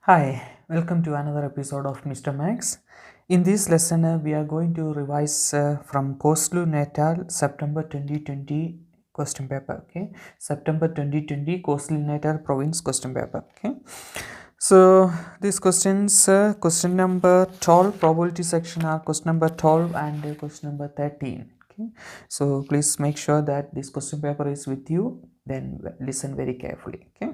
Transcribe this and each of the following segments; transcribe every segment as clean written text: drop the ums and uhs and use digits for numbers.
Hi, welcome to another episode of Mr. Max. In this lesson, we are going to revise from KwaZulu Natal September 2020 question paper. Okay, September 2020 KwaZulu Natal province question paper. Okay, so these questions, question number 12, probability section are question number 12 and question number 13. Okay, so please make sure that this question paper is with you. Then listen very carefully. Okay.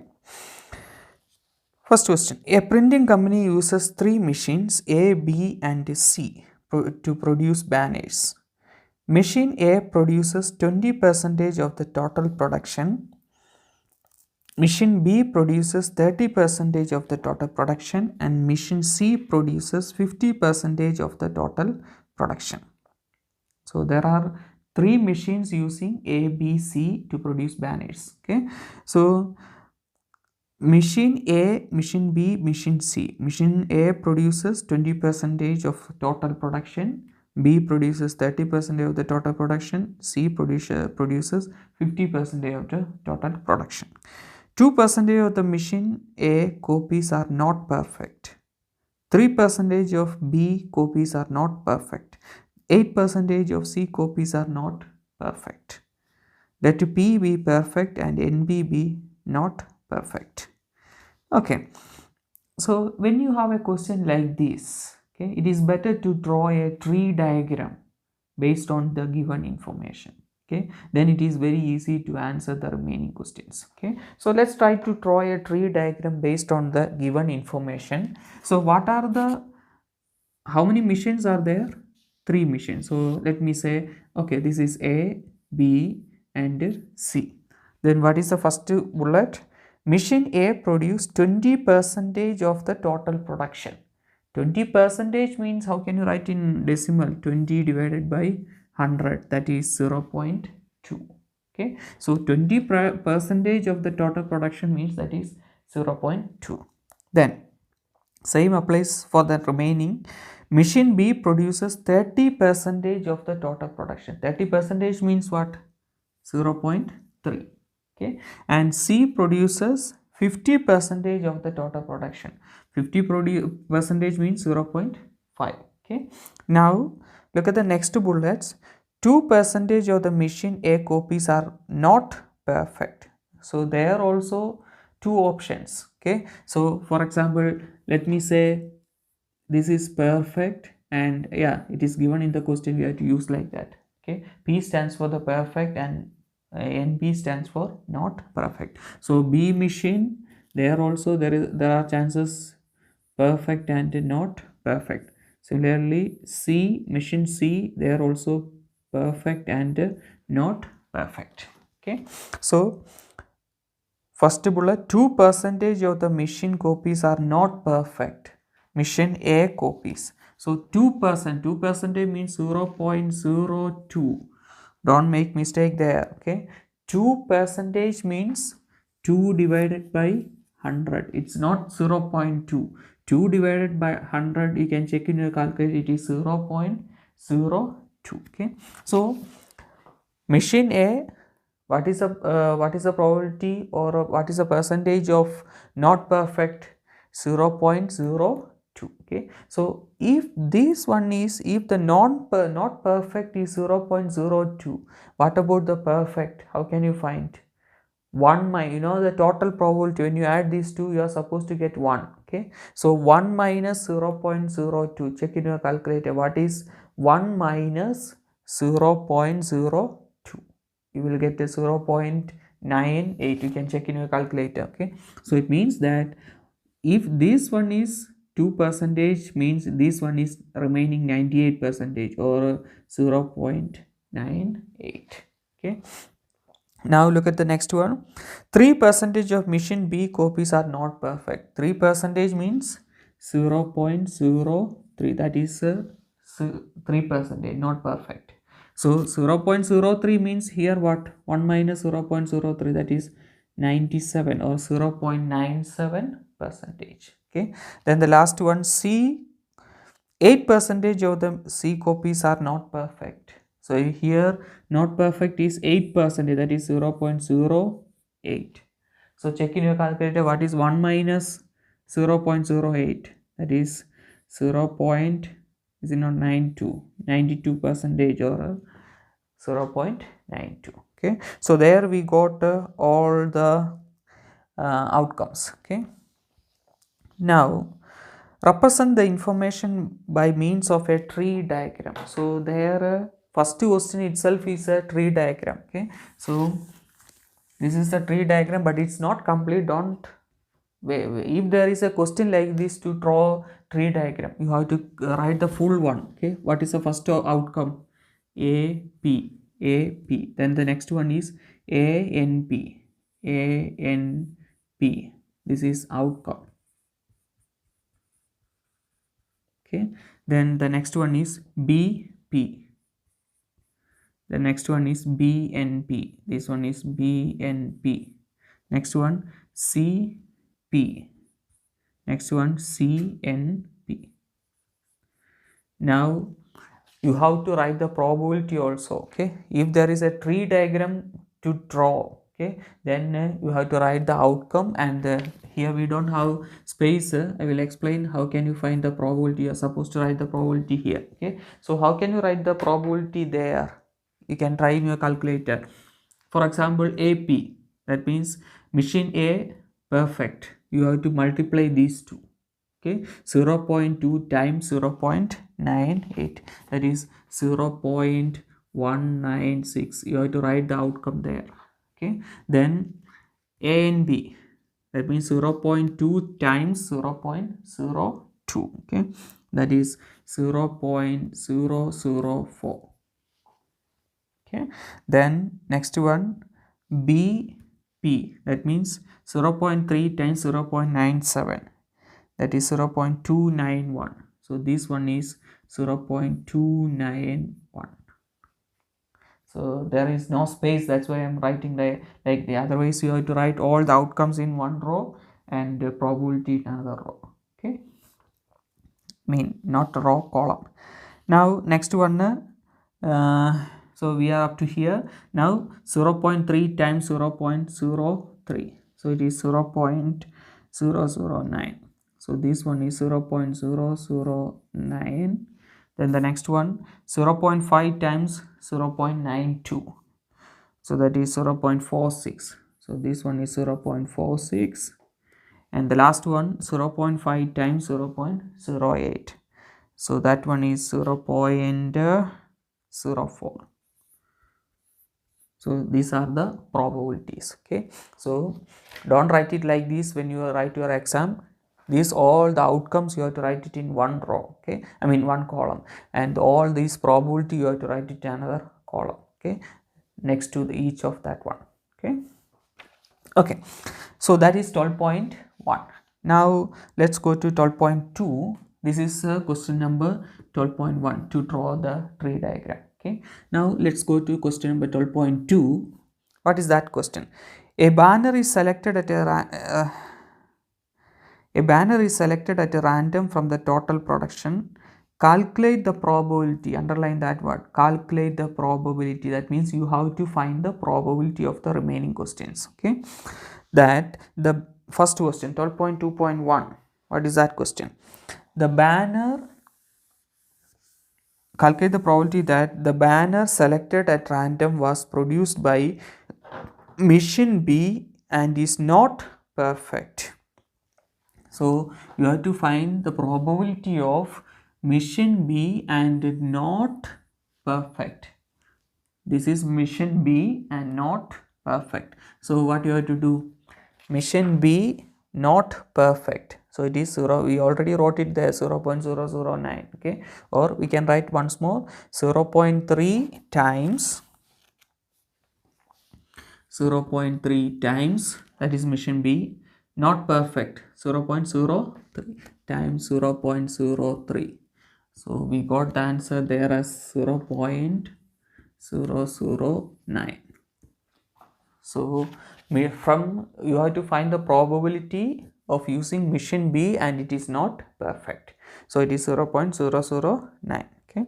First question. A printing company uses three machines A, B and C to produce banners. Machine A produces 20% of the total production. Machine B produces 30% of the total production and machine C produces 50% of the total production. So there are three machines using A, B, C to produce banners. Okay. So machine A, machine B, machine C. Machine A produces 20% of total production. B produces 30% of the total production. C produces 50% of the total production. 2% of the machine A copies are not perfect. 3% of B copies are not perfect. 8% of C copies are not perfect. Let P be perfect and NB be not perfect. Okay, so when you have a question like this, okay, it is better to draw a tree diagram based on the given information. Okay, then it is very easy to answer the remaining questions. Okay, so let's try to draw a tree diagram based on the given information. So what are the, how many machines are there? Three machines. So let me say, okay, this is A, B and C. Then what is the first bullet? Machine A produced 20% of the total production. 20% means, how can you write in decimal? 20 divided by 100, that is 0.2. Okay, so 20% of the total production means that is 0.2. Then same applies for the remaining. Machine B produces 30% of the total production. 30% means what? 0.3. Okay, and C produces 50% of the total production. 50% means 0.5. Okay, now look at the next bullets. 2% of the machine A copies are not perfect. So there are also two options. Okay, so for example, let me say this is perfect, and yeah, it is given in the question, we have to use like that. Okay, P stands for the perfect and NP stands for not perfect. So B machine, there also there are chances perfect and not perfect. Similarly, C machine C, they are also perfect and not perfect. Okay, so first bullet, 2% of the machine copies are not perfect. Machine A copies. So 2% means 0.02. Don't make mistake there. Okay, 2% means 2 divided by 100. It's not 0.2. 2 divided by 100, you can check in your calculator, it is 0.02. Okay, so machine A, what is the probability or what is the percentage of not perfect? 0.02. Okay, so if this one is, if the not perfect is 0.02, what about the perfect? How can you find? 1 minus, you know, the total probability, when you add these two, you are supposed to get 1. Okay, so 1 minus 0.02, check in your calculator, what is 1 minus 0.02? You will get a 0.98. You can check in your calculator. Okay, so it means that if this one is 2%, means this one is remaining 98% or 0.98. Okay, now look at the next one. 3% of machine B copies are not perfect. 3% means 0.03, that is 3%, not perfect. So 0.03 means here what? 1 minus 0.03, that is 97 or 0.97%. Okay, then the last one, C, 8% of the C copies are not perfect. So here not perfect is 8%, that is 0.08. So check in your calculator, what is 1 minus 0.08, that is 92 percentage or 0.92. Okay, so there we got all the outcomes. Okay, now represent the information by means of a tree diagram. So there first question itself is a tree diagram. Okay, so this is the tree diagram, but it's not complete. Don't if there is a question like this to draw tree diagram, you have to write the full one. Okay, what is the first outcome? A P, then the next one is A N P. This is outcome. Okay, then the next one is BP, the next one is BNP, this one is BNP, next one CP, next one CNP. Now you have to write the probability also. Okay, if there is a tree diagram to draw, okay, then you have to write the outcome, and here we don't have space. I will explain how can you find the probability. You are supposed to write the probability here. Okay, so how can you write the probability there? You can try in your calculator. For example, AP, that means machine A perfect, you have to multiply these two. Okay, 0.2 times 0.98, that is 0.196. You have to write the outcome there. Okay, then A and B, that means 0.2 times 0.02. okay, that is 0.004. okay, then next one BP, that means 0.3 times 0.97, that is 0.291. so this one is 0.291. so there is no space, that's why I'm writing like the otherwise you have to write all the outcomes in one row and the probability in another row. Okay, not row, column. Now next one, so we are up to here. Now 0.3 times 0.03, so it is 0.009. so this one is 0.009. then the next one 0.5 times 0.92, so that is 0.46. so this one is 0.46. and the last one 0.5 times 0.08, so that one is 0.04. so these are the probabilities. Okay, so don't write it like this when you write your exam. These all the outcomes you have to write it in one row. Okay, I mean one column, and all these probability you have to write it in another column. Okay, next to each of that one. Okay, so that is 12.1. now let's go to 12.2. this is question number 12.1 to draw the tree diagram. Okay, now let's go to question number 12.2. what is that question? A banner is selected at a random from the total production. Calculate the probability. Underline that word, calculate the probability. That means you have to find the probability of the remaining questions. Okay, that the first question 12.2.1. what is that question? The banner, calculate the probability that the banner selected at random was produced by machine B and is not perfect. So you have to find the probability of machine B and not perfect. This is machine B and not perfect. So what you have to do? Machine B not perfect. So it is 0. We already wrote it there, 0.009. Okay, or we can write once more, 0.3 times 0.3 times, that is machine B, not perfect, 0.03 times 0.03. so we got the answer there as 0.009. so from you have to find the probability of using machine B and it is not perfect. so it is 0.009. okay,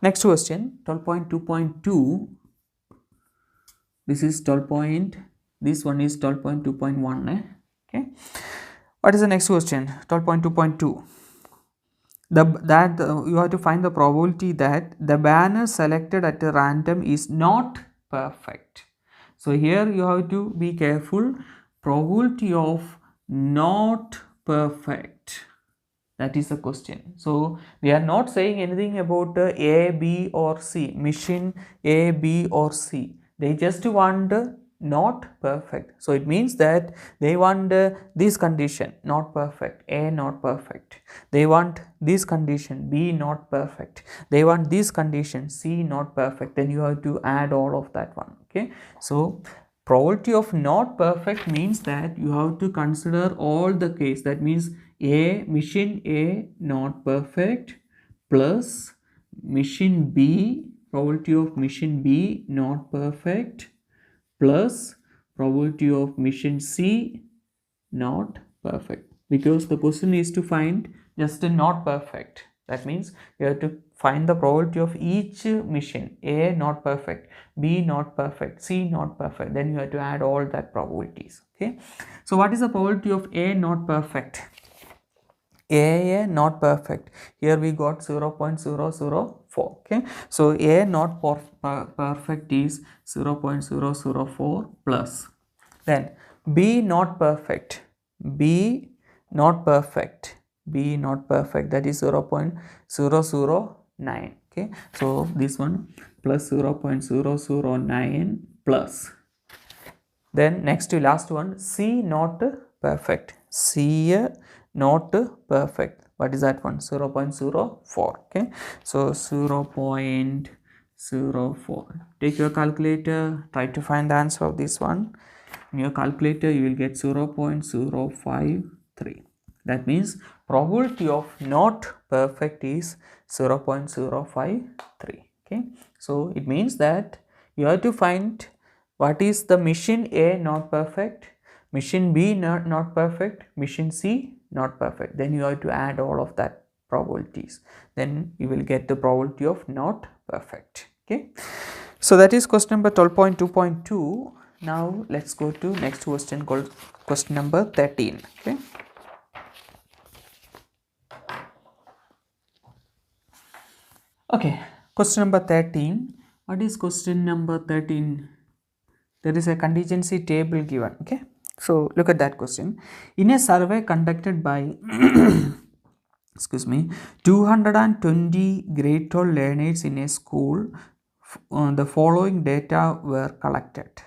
next question 12.2.2. this is 12 point, this one is 12.2.1. okay, What is the next question? 12.2.2. You have to find the probability that the banner selected at random is not perfect. So here you have to be careful. Probability of not perfect. That is the question. So we are not saying anything about A, B or C, mission A, B or C. They just want not perfect. So it means that they want this condition not perfect, A not perfect. They want this condition B not perfect. They want this condition C not perfect. Then you have to add all of that one. Okay. So probability of not perfect means that you have to consider all the case. That means mission A not perfect plus mission B, probability of mission B not perfect plus probability of mission C not perfect, because the question is to find just a not perfect. That means you have to find the probability of each mission. A not perfect, B not perfect, C not perfect. Then you have to add all that probabilities. Okay. So what is the probability of A not perfect? A not perfect. Here we got 0.004. Okay. So A not perfect is 0.004 plus. Then B not perfect. B not perfect. B not perfect. That is 0.009. Okay. So this one plus 0.009 plus. Then next to last one, C not perfect. C not perfect. What is that one? 0.04. Okay. So 0.04. Take your calculator. Try to find the answer of this one. In your calculator, you will get 0.053. That means probability of not perfect is 0.053. Okay. So it means that you have to find what is the mission A not perfect, mission B not perfect, mission C not perfect. Then you have to add all of that probabilities. Then you will get the probability of not perfect. Okay. So that is question number 12.2.2. Now let's go to next question called question number 13. Okay. Okay. Question number 13. What is question number 13? There is a contingency table given. Okay. So look at that question. In a survey conducted by 220 grade 12 learners in a school, the following data were collected.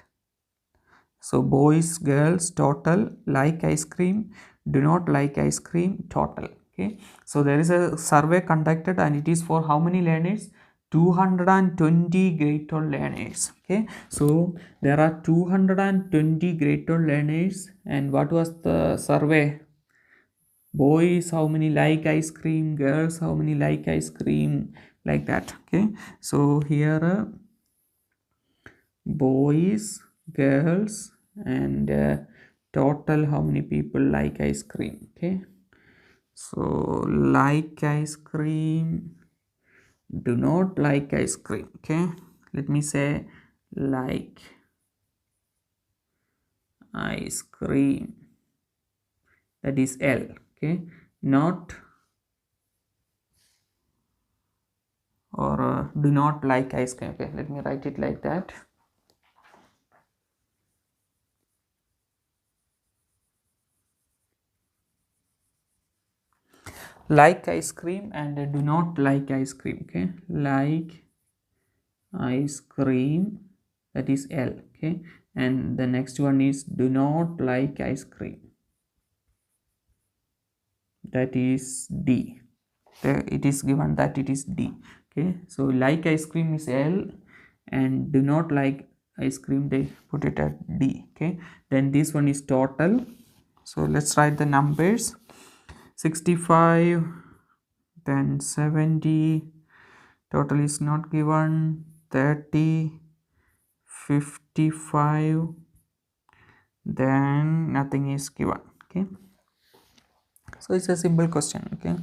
So boys, girls, total, like ice cream, do not like ice cream, total. Okay. So there is a survey conducted and it is for how many learners? 220 grade 12 learners. Okay. So there are 220 grade 12 learners, and what was the survey? Boys how many like ice cream, girls how many like ice cream, like that. Okay. So here boys, girls, and total how many people like ice cream. Okay. So like ice cream, do not like ice cream. Okay. Let me say like ice cream, that is L. Okay. Not or do not like ice cream. Okay. Let me write it like that. Like ice cream and do not like ice cream. Okay. Like ice cream, that is L. Okay. And the next one is do not like ice cream, that is D. It is given that it is D. Okay. So like ice cream is L and do not like ice cream, they put it at D. Okay. Then this one is total. So let's write the numbers. 65, then 70, total is not given, 30, 55, then nothing is given. Okay. So it's a simple question. Okay.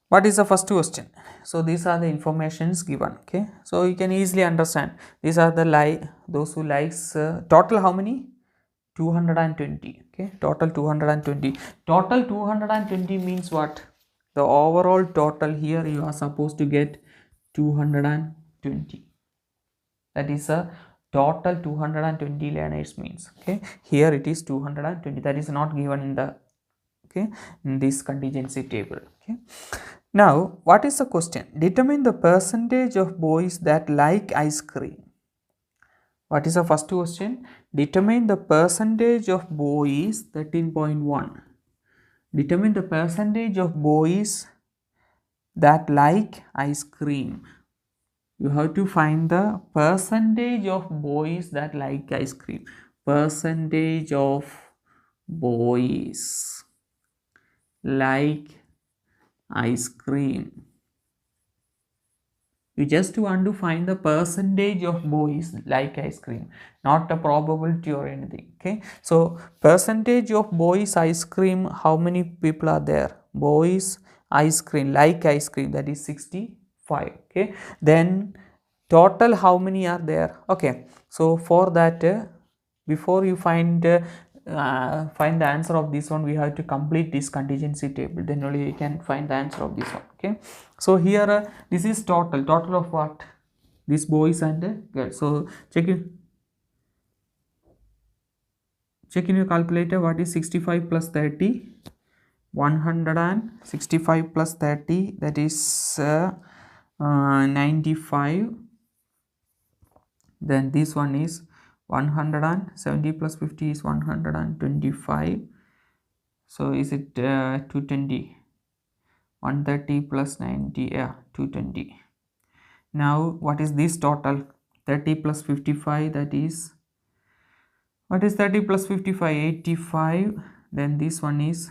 What is the first question? So these are the informations given. Okay. So you can easily understand these are the those who likes total how many? 220. Okay, total 220. Total 220 means what? The overall total here you are supposed to get 220. That is a total 220 learners means. Okay, here it is 220. That is not given in the, okay, in this contingency table. Okay, now what is the question? Determine the percentage of boys that like ice cream. What is the first question? Determine the percentage of boys. 13.1. Determine the percentage of boys that like ice cream. You have to find the percentage of boys that like ice cream. Percentage of boys like ice cream. You just want to find the percentage of boys like ice cream, not a probability or anything. Okay, so percentage of boys ice cream, how many people are there? Boys ice cream, like ice cream, that is 65. Okay, then total how many are there? Okay, so for that, before you find the answer of this one, we have to complete this contingency table, then only you can find the answer of this one. Okay, so here this is total of what? These boys and girls. So check in your calculator, what is 65 plus 30? 165 plus 30, that is 95. Then this one is 170 plus 50 is 125. So is it 220? 130 plus 90, yeah, 220. Now what is this total? 30 plus 55, that is, what is 30 plus 55? 85. Then this one is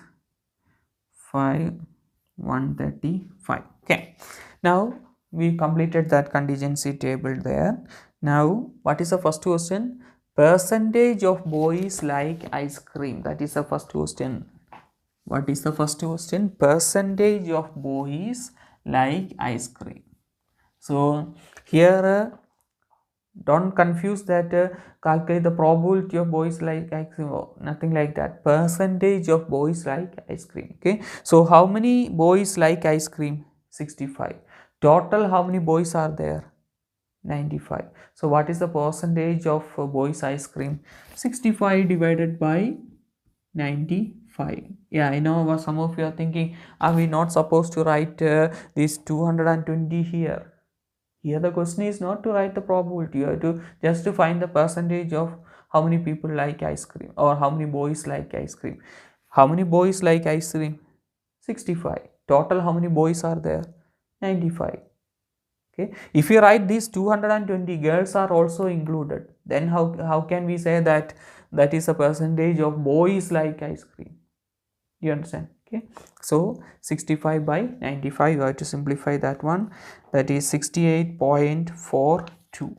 135. Okay, now we completed that contingency table there. Now what is the first question? Percentage of boys like ice cream. That is the first question. What is the first question? Percentage of boys like ice cream. So here don't confuse that calculate the probability of boys like ice cream, nothing like that. Percentage of boys like ice cream. Okay, so how many boys like ice cream? 65. Total how many boys are there? 95. So what is the percentage of boys ice cream? 65 divided by 95. Yeah, I know what some of you are thinking, are we not supposed to write this 220 here? Here the question is not to write the probability, you have to just to find the percentage of how many people like ice cream, or how many boys like ice cream. How many boys like ice cream? 65. Total how many boys are there? 95. Okay, if you write these 220, girls are also included, then how can we say that that is a percentage of boys like ice cream? You understand? Okay, so 65 by 95, you have to simplify that one, that is 68.42.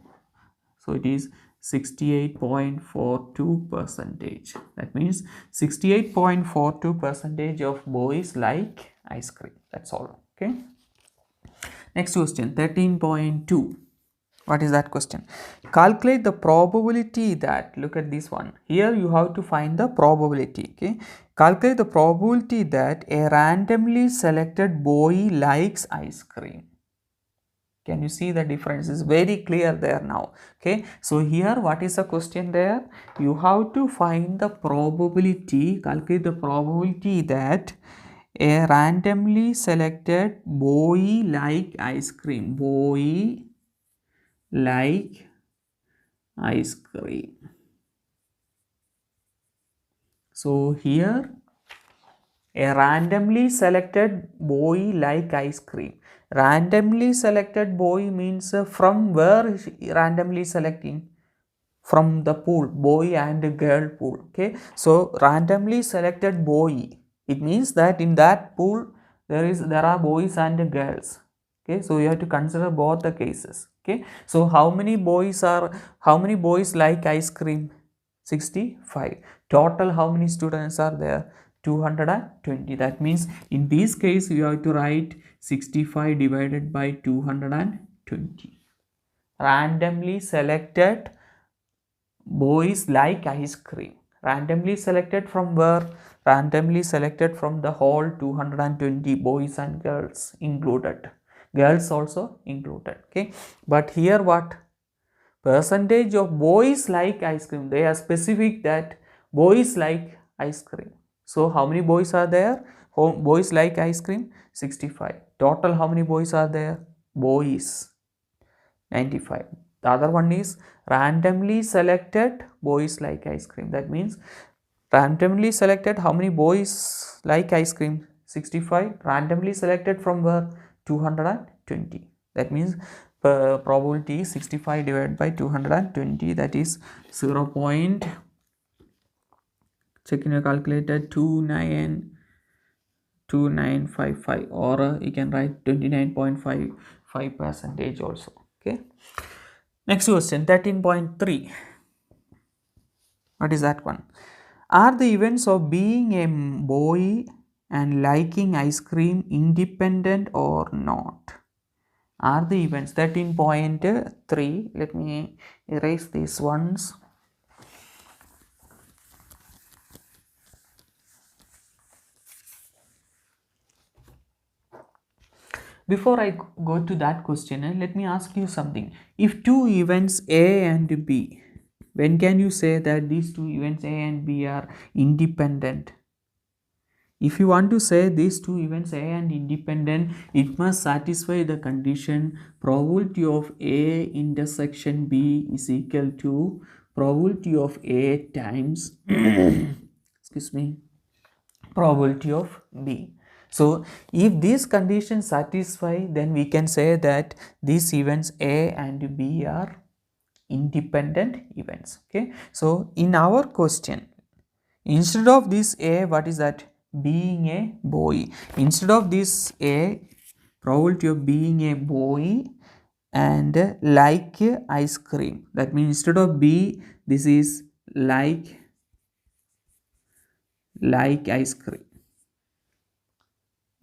so it is 68.42 percentage. That means 68.42 percentage of boys like ice cream. That's all. Okay, next question, 13.2. What is that question? Calculate the probability that, look at this one, here you have to find the probability. Okay, calculate the probability that a randomly selected boy likes ice cream. Can you see the difference? Is very clear there now. Okay, so here what is the question there? You have to find the probability, calculate the probability that a randomly selected boy like ice cream, boy like ice cream. So here a randomly selected boy like ice cream. Randomly selected boy means from where randomly selecting? From the pool, boy and girl pool. Okay, so randomly selected boy, it means that in that pool there are boys and girls. Okay, so you have to consider both the cases. Okay, so how many boys like ice cream? 65. Total how many students are there? 220. That means in this case you have to write 65 divided by 220. Randomly selected boys like ice cream. Randomly selected from where? Randomly selected from the whole 220 boys and girls included. Girls also included. Okay. But here what? Percentage of boys like ice cream. They are specific that boys like ice cream. So how many boys are there? Boys like ice cream? 65. Total how many boys are there? Boys 95. The other one is randomly selected boys like ice cream. That means randomly selected how many boys like ice cream? 65. Randomly selected from where? 220. That means probability is 65 divided by 220, that is 0. Check in your calculator, 2955, or you can write 29.55% also. Okay. Next question, 13.3. What is that one? Are the events of being a boy and liking ice cream independent or not? Are the events 13.3. Let me erase these ones. Before I go to that question, let me ask you something. If two events A and B, when can you say that these two events A and B are independent? If you want to say these two events A and independent, it must satisfy the condition probability of A intersection B is equal to probability of A times excuse me, probability of B. So if these conditions satisfy, then we can say that these events A and B are independent events. Okay. So in our question, instead of this A, what is that? Being a boy. Instead of this A, probability of being a boy and like ice cream. That means instead of B, this is like ice cream.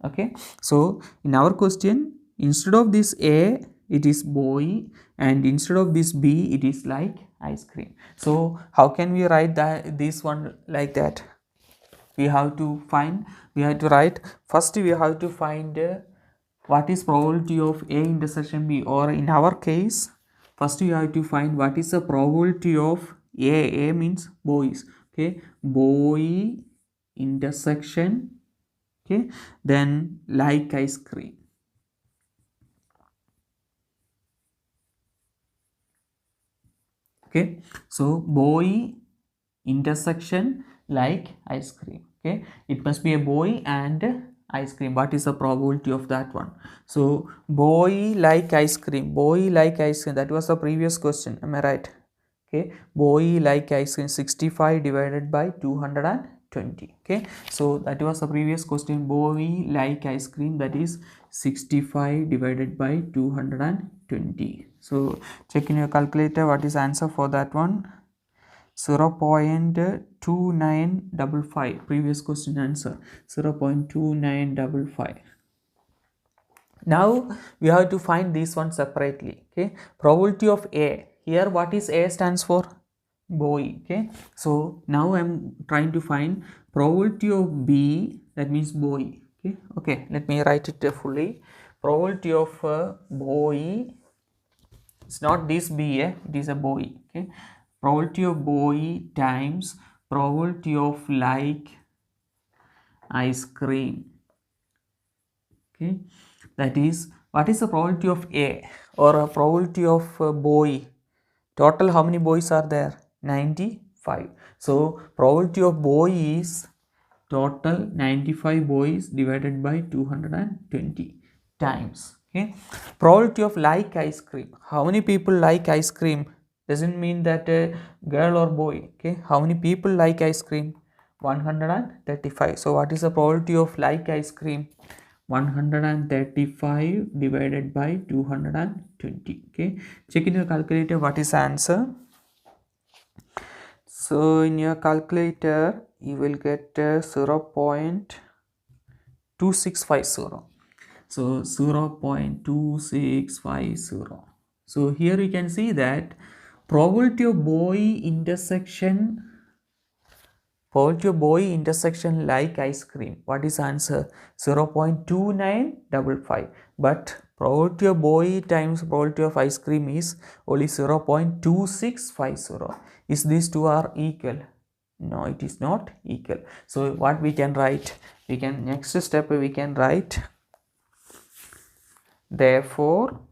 Okay. So in our question, instead of this A, it is boy, and instead of this B, it is like ice cream. So how can we write that this one like that? We have to write, first we have to find what is probability of A intersection B, or in our case, first you have to find what is the probability of A means boys. Okay, boy intersection, okay, then like ice cream. Okay, so boy intersection like ice cream. Okay, it must be a boy and ice cream. What is the probability of that one? So boy like ice cream, that was the previous question, am I right? Okay, boy like ice cream, 65 divided by 220. Okay, so that was the previous question, boy like ice cream, that is 65 divided by 220. So check in your calculator, what is answer for that one? 0.2955. Previous question answer 0.2955. Now we have to find this one separately. Okay, probability of A. Here what is A stands for? Boy. Okay, so now I am trying to find probability of B, that means boy. Okay, let me write it fully. Probability of boy, it's not this B, it is a boy. Okay, probability of boy times probability of like ice cream. Okay, that is, what is the probability of A, or a probability of boy? Total how many boys are there? 95. So probability of boy is total 95 boys divided by 220 times. Okay, probability of like ice cream, how many people like ice cream? Doesn't mean that a girl or boy. Okay, how many people like ice cream? 135. So what is the probability of like ice cream? 135 divided by 220. Okay, check in your calculator, what is the answer? So in your calculator you will get 0.2650. So 0.2650. So here you can see that probability of boy intersection probability of boy intersection like ice cream. What is answer? 0.2955. But probability of boy times probability of ice cream is only 0.2650. Is these two are equal? No, it is not equal. So what we can write? We can, next step we can write, therefore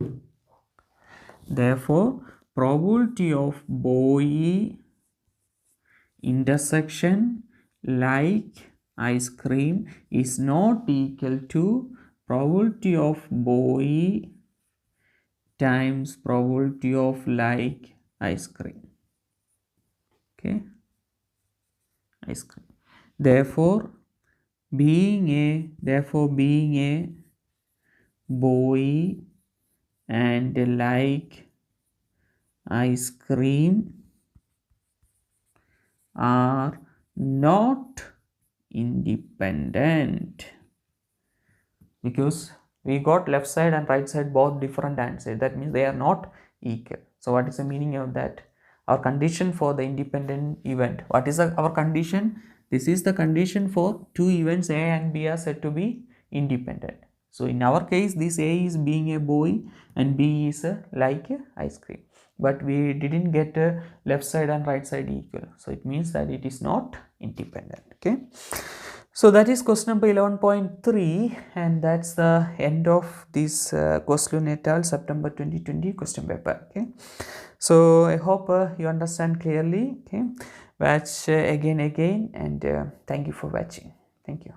probability of boy intersection like ice cream is not equal to probability of boy times probability of like ice cream. Okay, ice cream. Therefore being a boy and like ice cream are not independent, because we got left side and right side both different answers. That means they are not equal. So what is the meaning of that? Our condition for the independent event. What is our condition? This is the condition for two events A and B are said to be independent. So in our case, this A is being a boy and B is like ice cream. But we didn't get left side and right side equal. So it means that it is not independent. Okay. So that is question number 11.3, and that's the end of this KwaZulu Natal September 2020 question paper. Okay. So I hope you understand clearly. Okay. Watch again, and thank you for watching. Thank you.